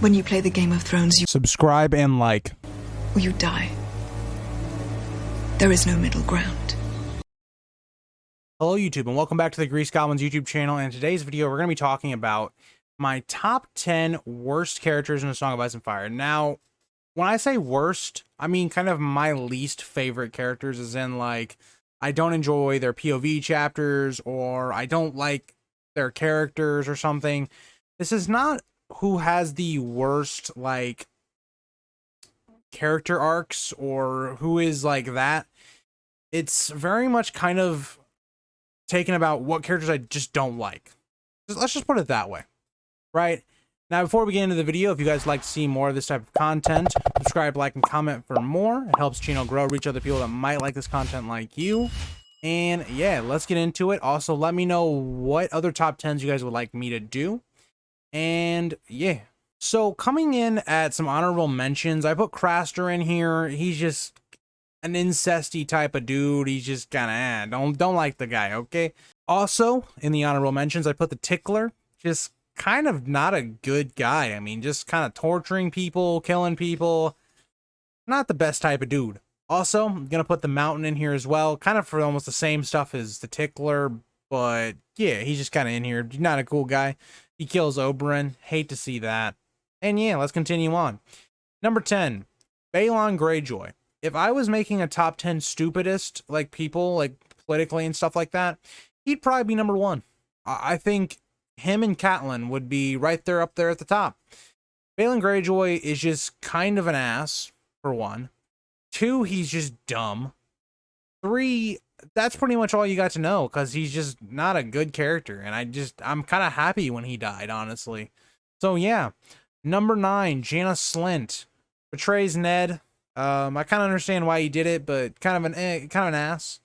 When you play the Game of Thrones, you Subscribe and like. or you die. There is no middle ground. Hello YouTube and welcome back to the Grease Goblins YouTube channel. And in today's video we're going to be talking about my top 10 worst characters in A Song of Ice and Fire. Now, when I say worst, I mean kind of my least favorite characters, as in like I don't enjoy their POV chapters or I don't like their characters or something. This is not who has the worst like character arcs or who is like that. It's very much kind of taken about what characters I just don't like. Let's just put it that way, right? Now, before we get into the video, if you guys like to see more of this type of content, subscribe, like, and comment for more. It helps the channel grow, reach other people that might like this content like you. And yeah, let's get into it. Also, let me know what other top 10s you guys would like me to do. And yeah, so coming in at some honorable mentions, I put Craster in here. He's just an incesty type of dude. He's just kind of don't like the guy. Okay. Also in the honorable mentions, I put the Tickler. Just kind of not a good guy. I mean, just kind of torturing people, killing people. Not the best type of dude. Also, I'm gonna put the Mountain in here as well, kind of for almost the same stuff as the Tickler, but yeah, he's just kind of in here. Not a cool guy. He kills Oberyn. Hate to see that. And yeah, let's continue on. Number 10, Baylon Greyjoy. If I was making a top 10 stupidest, like people, like politically and stuff like that, he'd probably be number 1. I think him and Catelyn would be right there up there at the top. Baylon Greyjoy is just kind of an ass, for 1. 2, he's just dumb. 3, that's pretty much all you got to know, because he's just not a good character, and I'm kind of happy when he died, honestly. So yeah, number 9, Jana Slent betrays Ned. I kind of understand why he did it, but kind of an ass.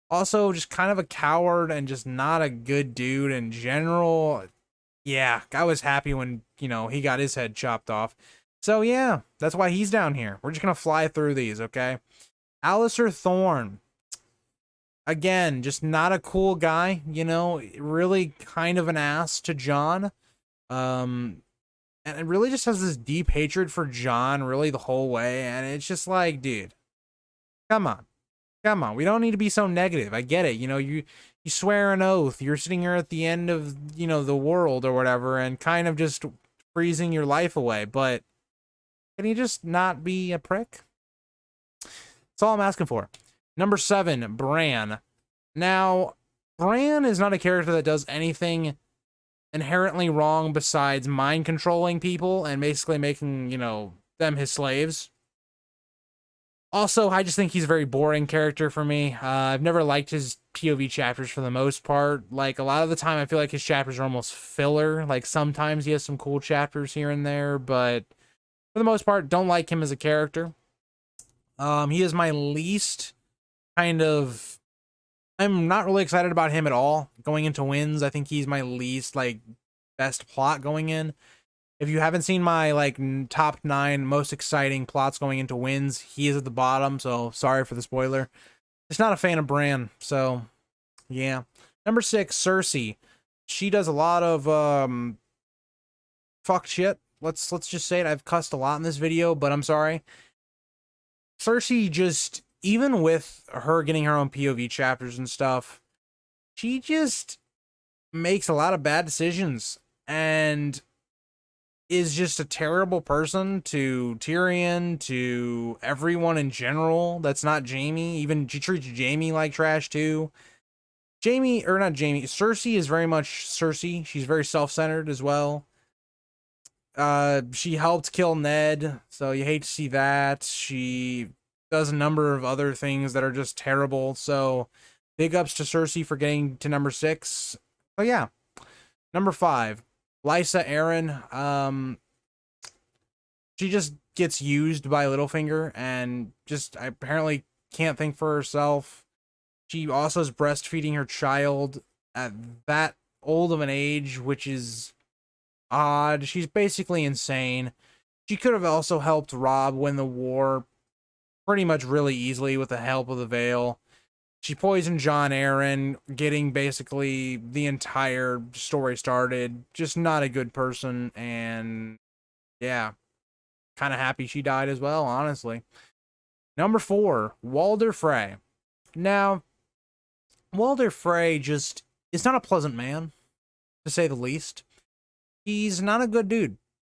Also, just kind of a coward and just not a good dude in general. Yeah, I was happy when, you know, he got his head chopped off. So yeah, that's why he's down here. We're just gonna fly through these, okay? Alistar Thorne. Again, just not a cool guy, you know, really kind of an ass to Jon. And it really just has this deep hatred for Jon really the whole way. And it's just like, dude, come on. Come on. We don't need to be so negative. I get it. You know, you swear an oath. You're sitting here at the end of, you know, the world or whatever and kind of just freezing your life away. But can you just not be a prick? That's all I'm asking for. Number 7, Bran. Now, Bran is not a character that does anything inherently wrong besides mind controlling people and basically making, you know, them his slaves. Also, I just think he's a very boring character for me. I've never liked his POV chapters for the most part. Like, a lot of the time, I feel like his chapters are almost filler. Like, sometimes he has some cool chapters here and there, but for the most part, don't like him as a character. He is my least kind of... I'm not really excited about him at all. Going into wins, I think he's my least, like, best plot going in. If you haven't seen my, like, top 9 most exciting plots going into wins, he is at the bottom, so sorry for the spoiler. Just not a fan of Bran, so, yeah. Number 6, Cersei. She does a lot of, fuck shit. Let's just say it. I've cussed a lot in this video, but I'm sorry. Cersei just, even with her getting her own POV chapters and stuff, she just makes a lot of bad decisions and is just a terrible person to Tyrion, to everyone in general that's not Jaime. Even she treats Jaime like trash too. Cersei is very much Cersei. She's very self-centered as well. She helped kill Ned, so you hate to see that. She does a number of other things that are just terrible, so big ups to Cersei for getting to number 6. Oh yeah. Number 5, Lysa Arryn. She just gets used by Littlefinger and just apparently can't think for herself. She also is breastfeeding her child at that old of an age, which is odd. She's basically insane. She could have also helped Robb win the war pretty much really easily with the help of the Veil. She poisoned Jon Arryn, getting basically the entire story started. Just not a good person, and Yeah, kind of happy she died as well, honestly. Number 4, Walder Frey. Now, Walder Frey just is not a pleasant man, to say the least. He's not a good dude,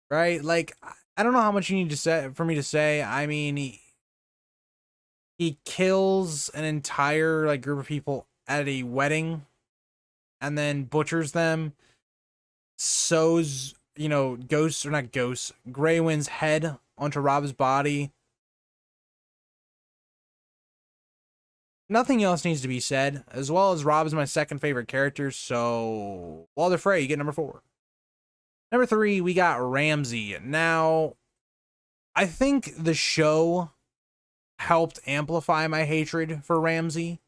right? Like, I don't know how much you need to say for me to say. I mean, he kills an entire like group of people at a wedding and then butchers them, sews, ghosts, or not ghosts, Grey Wind's head onto Robb's body. Nothing else needs to be said, as well as Robb is my second favorite character, so Walder Frey, you get number 4. Number 3, we got Ramsay. Now, I think the show helped amplify my hatred for Ramsay,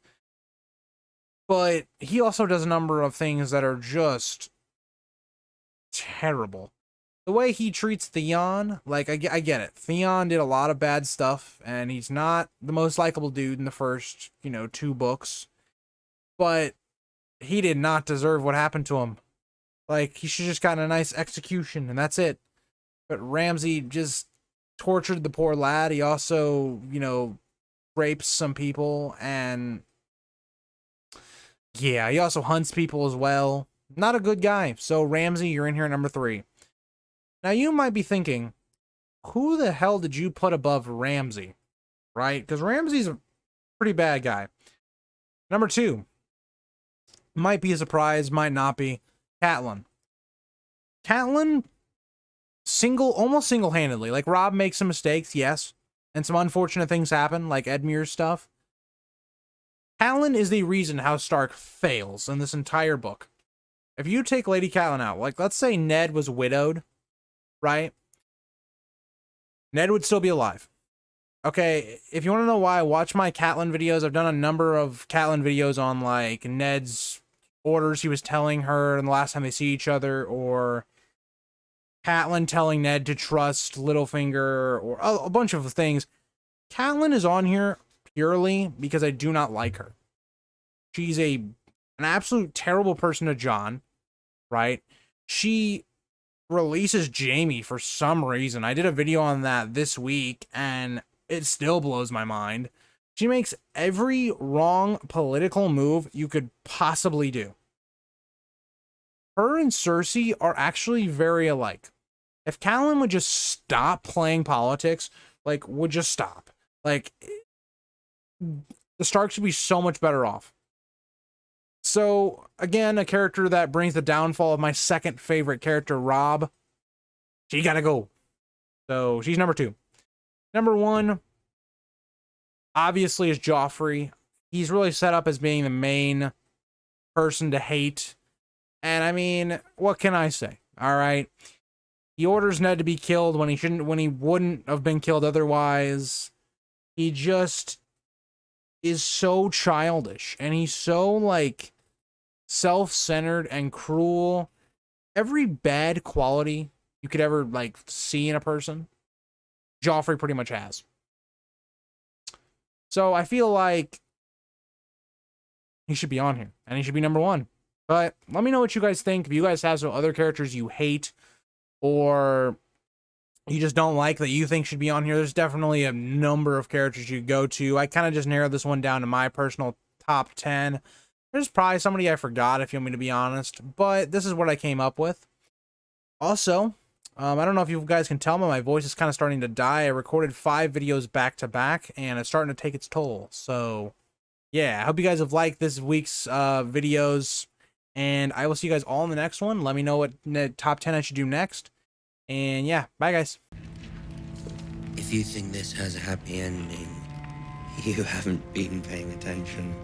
but he also does a number of things that are just terrible. The way he treats Theon, like, I get it. Theon did a lot of bad stuff, and he's not the most likable dude in the first, 2 books. But he did not deserve what happened to him. Like, he should just gotten a nice execution, and that's it. But Ramsay just tortured the poor lad. He also, rapes some people, and yeah, he also hunts people as well. Not a good guy. So, Ramsay, you're in here at number 3. Now, you might be thinking, who the hell did you put above Ramsay? Right? Because Ramsay's a pretty bad guy. Number 2. Might be a surprise, might not be. Catelyn. Catelyn, almost single-handedly. Like, Robb makes some mistakes, yes. And some unfortunate things happen, like Edmure's stuff. Catelyn is the reason how Stark fails in this entire book. If you take Lady Catelyn out, like, let's say Ned was widowed, right? Ned would still be alive. Okay, if you want to know why, watch my Catelyn videos. I've done a number of Catelyn videos on, like, Ned's orders he was telling her and the last time they see each other, or Catelyn telling Ned to trust Littlefinger, or a bunch of things. Catelyn is on here purely because I do not like her. She's an absolute terrible person to Jon, right? She releases Jaime for some reason. I did a video on that this week, and it still blows my mind. She makes every wrong political move you could possibly do. Her and Cersei are actually very alike. If Catelyn would just stop playing politics, like, would just stop, like, the Starks would be so much better off. So, again, a character that brings the downfall of my second favorite character, Robb. She gotta go. So, she's number 2. Number 1, obviously, is Joffrey. He's really set up as being the main person to hate. And, I mean, what can I say? All right. He orders Ned to be killed when he wouldn't have been killed otherwise. He just is so childish, and he's so, like, self-centered and cruel. Every bad quality you could ever, like, see in a person, Joffrey pretty much has. So I feel like he should be on here, and he should be number 1. But let me know what you guys think. If you guys have some other characters you hate, or you just don't like that you think should be on here, there's definitely a number of characters you go to. I kind of just narrowed this one down to my personal top 10. There's probably somebody I forgot, if you want me to be honest, but this is what I came up with. Also, I don't know if you guys can tell me, my voice is kind of starting to die. I recorded 5 videos back to back, and it's starting to take its toll. So, yeah, I hope you guys have liked this week's videos, and I will see you guys all in the next one. Let me know what top 10 I should do next. And yeah, bye guys. If you think this has a happy ending, you haven't been paying attention.